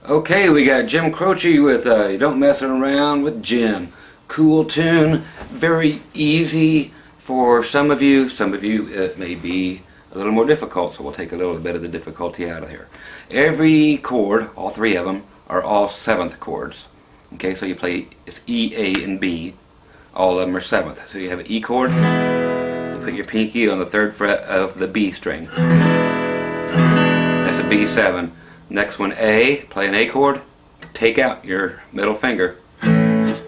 Okay, we got Jim Croce with You Don't Mess Around with Jim. Cool tune, very easy for some of you. Some of you it may be a little more difficult, so we'll take a little bit of the difficulty out of here. Every chord, all three of them, are all seventh chords. Okay, so you play, it's E, A, and B. All of them are seventh. So you have an E chord, you put your pinky on the third fret of the B string. That's a B7. Next one, A, play an A chord, take out your middle finger. That's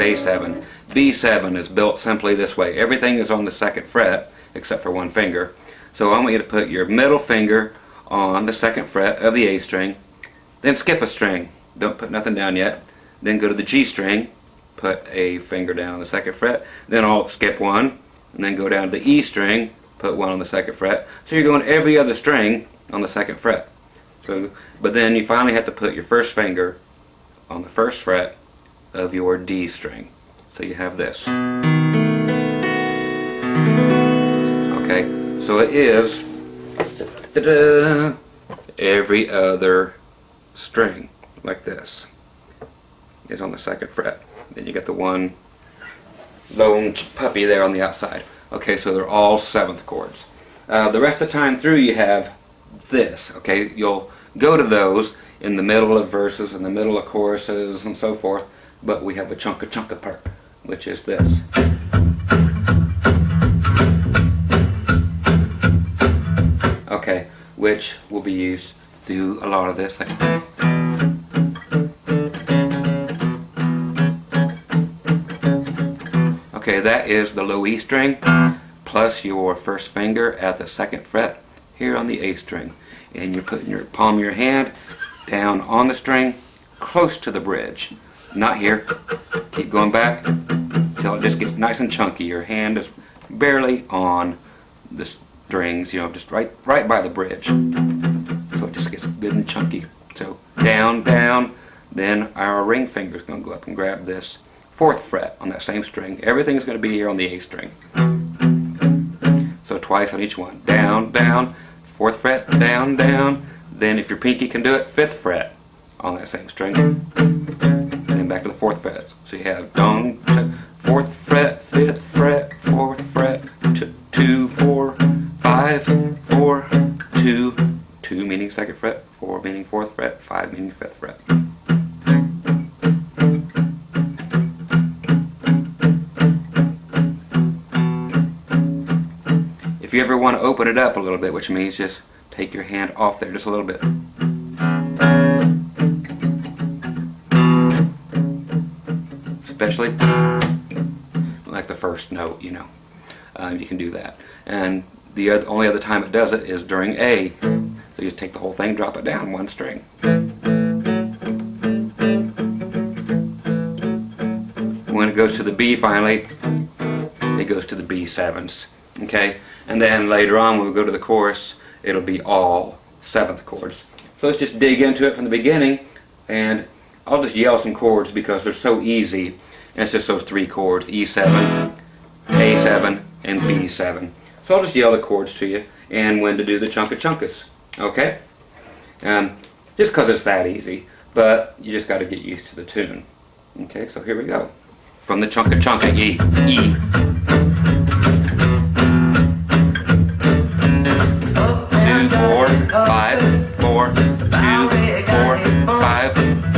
A7. B7 is built simply this way. Everything is on the second fret except for one finger. So I want you to put your middle finger on the second fret of the A string, then skip a string. Don't put nothing down yet. Then go to the G string, put a finger down on the second fret, then I'll skip one, and then go down to the E string, put one on the second fret. So you're going every other string on the second fret. So, but then you finally have to put your first finger on the first fret of your D string. So you have this. Okay, so it is every other string, like this, is on the second fret. Then you got the one lone puppy there on the outside. Okay, so they're all seventh chords. The rest of the time through you have this. Okay, you'll go to those in the middle of verses, in the middle of choruses, and so forth. But we have a chunka part, which is this. Okay, which will be used through a lot of this thing. Okay, that is the low E string plus your first finger at the second fret here on the A string. And you're putting your palm of your hand down on the string close to the bridge. Not here. Keep going back until it just gets nice and chunky. Your hand is barely on the strings, you know, just right by the bridge. So it just gets good and chunky. So down, down, then our ring finger is going to go up and grab this fourth fret on that same string. Everything's going to be here on the A string. So twice on each one. Down, down, fourth fret, down, down. Then if your pinky can do it, fifth fret on that same string. Then back to the fourth fret. So you have down, fourth fret, fifth fret, fourth fret, 2, 4, 5, 4, 2, 2 meaning second fret, 4 meaning fourth fret, 5 meaning fifth fret. If you ever want to open it up a little bit, which means just take your hand off there just a little bit. Especially like the first note, you know. You can do that. And the only other time it does it is during A. So you just take the whole thing, drop it down one string. When it goes to the B finally, it goes to the B7s. Okay? And then later on when we go to the chorus, it'll be all seventh chords. So let's just dig into it from the beginning, and I'll just yell some chords because they're so easy. And it's just those three chords, E7, A7, and B7. So I'll just yell the chords to you and when to do the chunkas. Okay? Just because it's that easy, but you just got to get used to the tune. Okay, so here we go. From the chunka E. E. 2, 4, 5, 4, 2, 4, 5,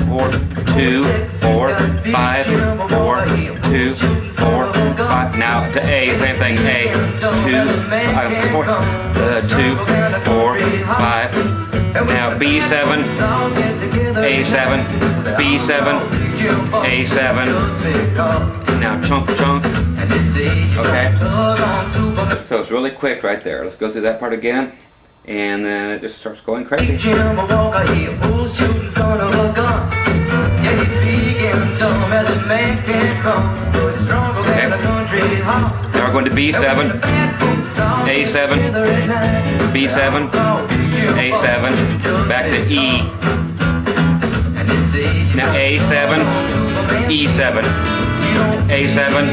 4, 2, 4, 5, 4, 2, 4, 5. Now to A, same thing. A, 2, 5, 4, 2, 4, 5. Now B7, A7, B7, A7. Now chunk. Okay. So it's really quick right there. Let's go through that part again. And then it just starts going crazy. Okay. Now we're going to B7, A7, B7, A7, back to E. Now A7, E7, A7,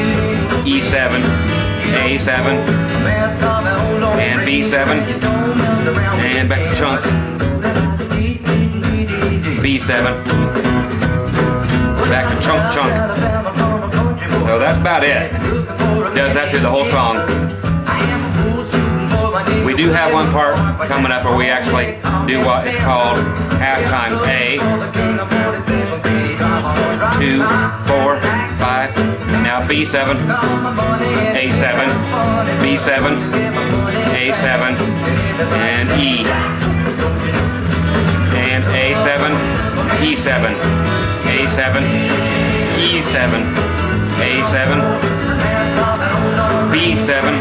E7, A7, and B7, and back to chunk. B7, back to chunk chunk. So that's about it. Does that through the whole song. We do have one part coming up where we actually do what is called halftime. A, 2, 4, 5. Now B7, A7, B7, A7, and E. And A7, E7, A7, E7, A7, B7,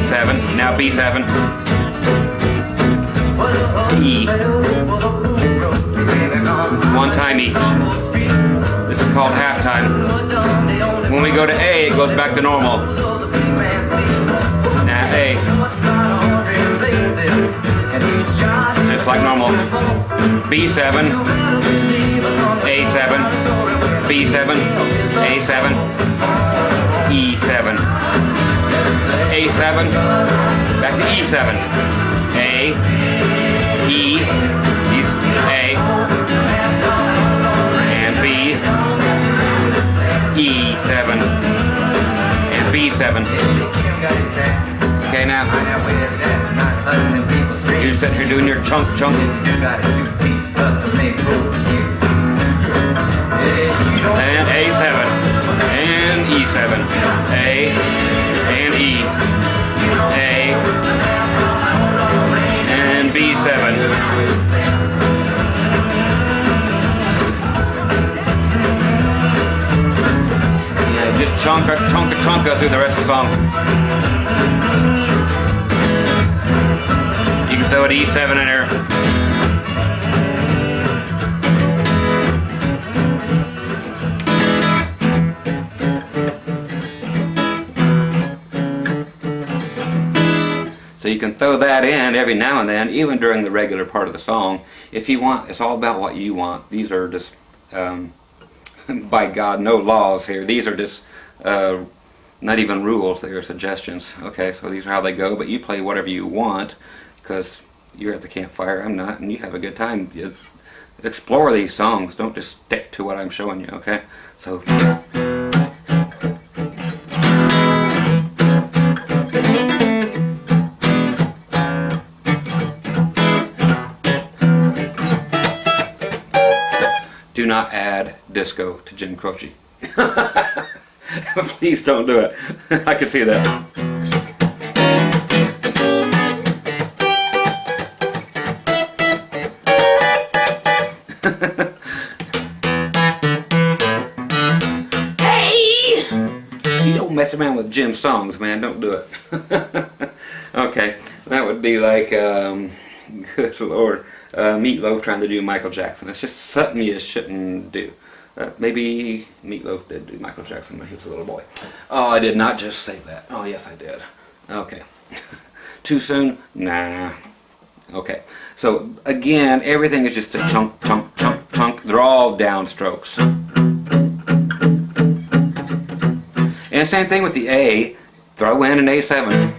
E7, now B7, E. One time each. This is called halftime. When we go to A, it goes back to normal. Now A. Just like normal. B7, A7, B7, A7, E7, A7, back to E7, A, E, A, and B, E7, and B7. Okay, now you're sitting here doing your chunk chunk. And A7, and E7, A, and E, A, and B7. Yeah, just chunka through the rest of the song. You can throw an E7 in there. So you can throw that in every now and then, even during the regular part of the song. If you want, it's all about what you want. These are just, by God, no laws here. These are just not even rules, they are suggestions. Okay, so these are how they go, but you play whatever you want, because you're at the campfire, I'm not, and you have a good time. You explore these songs, don't just stick to what I'm showing you, okay? So... do not add disco to Jim Croce. Please don't do it. I can see that. Hey! You don't mess around with Jim's songs, man. Don't do it. Okay, that would be like, good Lord. Meatloaf trying to do Michael Jackson. It's just something you shouldn't do. Maybe Meatloaf did do Michael Jackson when he was a little boy. Oh, I did not just say that. Oh, yes, I did. Okay. Too soon? Nah. Okay. So, again, everything is just a chunk, chunk, chunk, chunk. They're all downstrokes. And same thing with the A. Throw in an A7.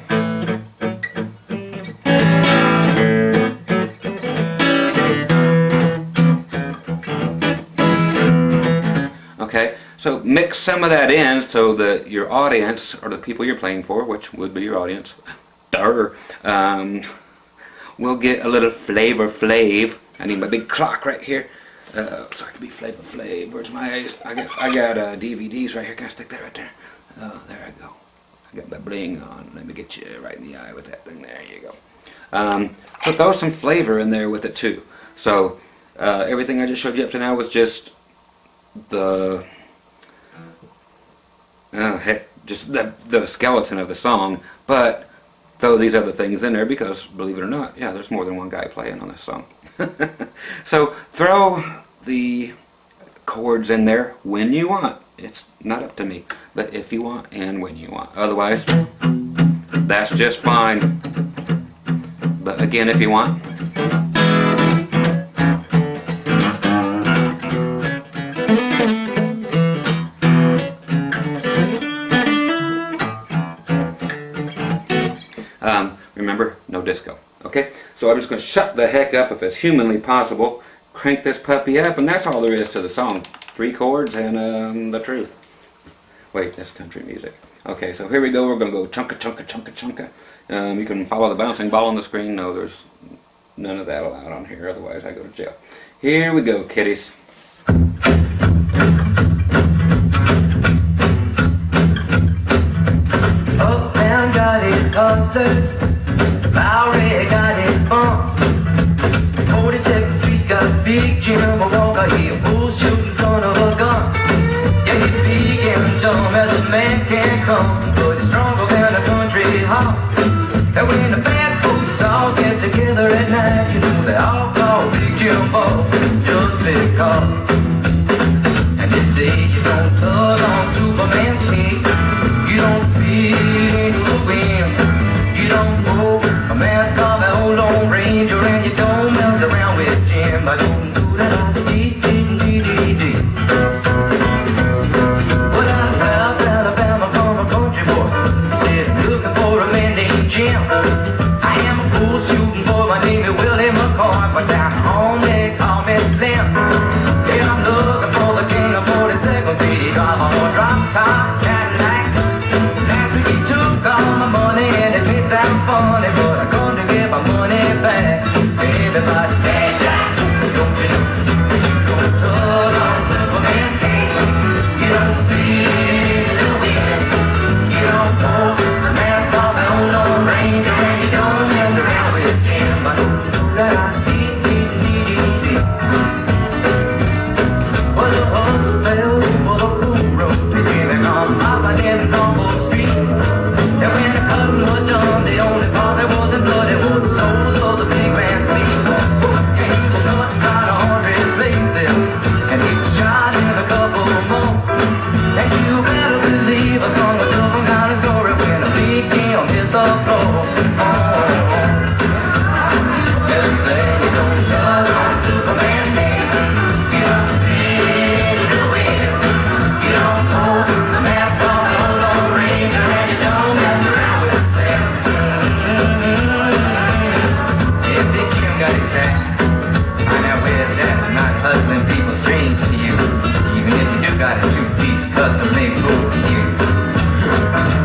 Okay, so mix some of that in so that your audience, or the people you're playing for, which would be your audience, will get a little Flavor Flav. I need my big clock right here. So I can be Flavor Flav. Where's my? I got DVDs right here. Can I stick that right there? Oh, there I go. I got my bling on. Let me get you right in the eye with that thing. There you go. So throw some flavor in there with it too. So everything I just showed you up to now was just the just the skeleton of the song, but throw these other things in there because, believe it or not, yeah, there's more than one guy playing on this song. So throw the chords in there when you want. It's not up to me, but if you want and when you want. Otherwise, that's just fine. But again, if you want. Remember, no disco. Okay? So I'm just going to shut the heck up if it's humanly possible, crank this puppy up, and that's all there is to the song. 3 chords and the truth. Wait, that's country music. Okay, so here we go. We're going to go chunka, chunka, chunka, chunka. You can follow the bouncing ball on the screen. No, there's none of that allowed on here, otherwise I go to jail. Here we go, kiddies. Uptown got its hustlers, Bowery got its bumps, 42nd Street got Big Jim Walker, he a bull shooting son of a gun. Yeah, he's big and dumb as a man can come, but he's stronger than a country house. And when the bad folks all get together at night, you know they all call Big Jim Walker just because. And they say you don't tug on Superman's feet, you don't feel the wind, you don't go a mask off an old Lone Ranger, and you don't mess around with Jim. I don't do that. Well, I'm South Alabama from a country boy, said I'm looking for a man named Jim. I am a fool shooting boy, my name is Willie McCoy, but down home they call me Slim. Yeah, I'm looking for the king of 42nd Street, he drive a drop top Cadillac. Last week he took all my money and it may sound funny, but I come to get my money back. Everybody say Jack, don't you know? You don't tug on Superman's feet, you don't feel the wind, you don't pull the mask off an old Lone Ranger, and you don't mess around with Jim. I don't do that. Well, the hustle fell over the pool road, they came and gone popping in Cobble Street. And when the cutting was done, the only part that wasn't blood, it was the soles of the big man's feet. And he was cutting about 100 places, and he was shot in a couple more. And you better believe a song of some kind of story when a big Jim hit the floor. They'll say you don't tug on Superman's feet, you don't feel the wind, you don't pull the mask off the old Lone Ranger, and you don't mess around with Slim. Yeah, Big Jim got his hat. Find out where it's at, I'm not hustling people strange to you, even if you do got a 2-piece custom made boot for you.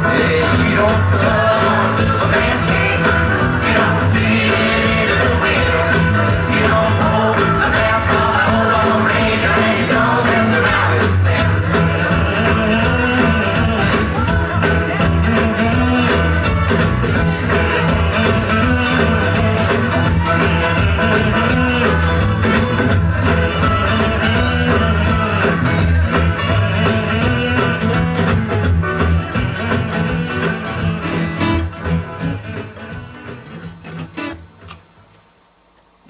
Hey, you don't tug on Superman's feet, you don't feel the wind, you don't pull the mask off the old Lone Ranger, and you don't mess around with Slim.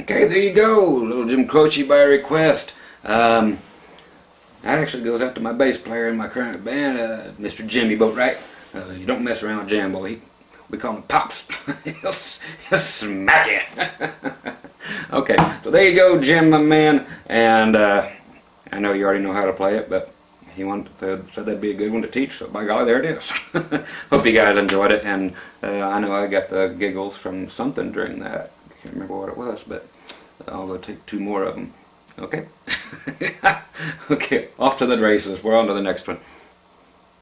Okay, there you go, little Jim Croce by request. That actually goes out to my bass player in my current band, Mr. Jimmy Boatwright. You don't mess around with Jim, boy. We call him Pops. he'll smack you. Okay, so there you go, Jim, my man. And I know you already know how to play it, but he said that'd be a good one to teach, so by golly, there it is. Hope you guys enjoyed it, and I know I got the giggles from something during that. I can't remember what it was, but I'll go take 2 more of them. Okay? Okay, off to the races. We're on to the next one.